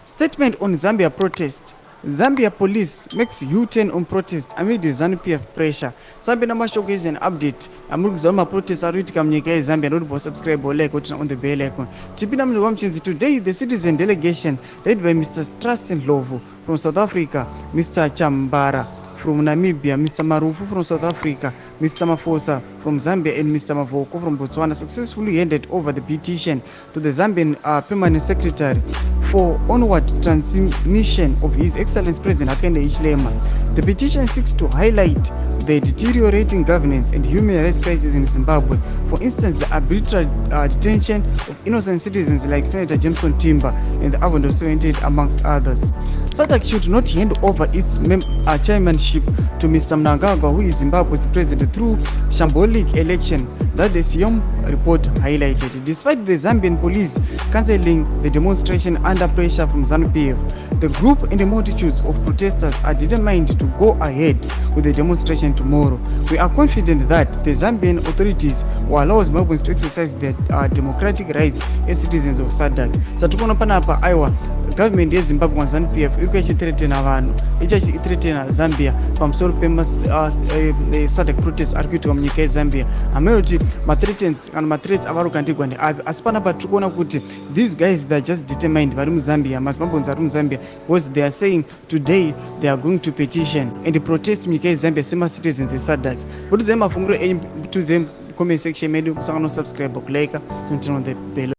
Statement on Zambia protest. Zambia police makes U-turn on protest amid the Zanu PF pressure. Zambia namashoko is an update. Amurikuza ma-protest ariitika munyika yeZambia noti subscribe like on the bell icon. Tipina muli wamchinzi. Today the citizen delegation led by Mr. Trustin Lovu from South Africa, Mr. Chambara from Namibia, Mr. Marufu from South Africa, Mr. Mafosa from Zambia, and Mr. Mavoko from Botswana successfully handed over the petition to the Zambian Permanent Secretary for onward transmission of His Excellency President Hakainde Hichilema. The petition seeks to highlight the deteriorating governance and human rights crisis in Zimbabwe. For instance, the arbitrary detention of innocent citizens like Senator Jameson Timber and the avhundutsa, amongst others. SADC should not hand over its chairmanship to Mr. Mnangagwa, who is Zimbabwe's president, through shambolic election that the SIOM report highlighted. Despite the Zambian police cancelling the demonstration under pressure from ZANU-PF, the group and the multitudes of protesters are determined to go ahead with the demonstration tomorrow. We are confident that the Zambian authorities will allow Zimbabweans to exercise their democratic rights as citizens of SADC. Satukona panapa aiwa government ya Zimbabwe and ZANU-PF irikuwa ichithreatena vanhu, ichithreatena Zambia pamusoro SADC protest ari kuitika munyika yeZambia. Amene kuti ma-threats avari kukandirwa ndeapi, asi panapa tiri kuona kuti these guys they are just determined vari muzambia, mazimbabweans ari muzambia, because they are saying today they are going to petition and protest munyika yeZambia sema-citizens yeSADC. But udzai mafunguro enyu tudzai comment section medu, musangano subscribe, kulike, turn on the bell.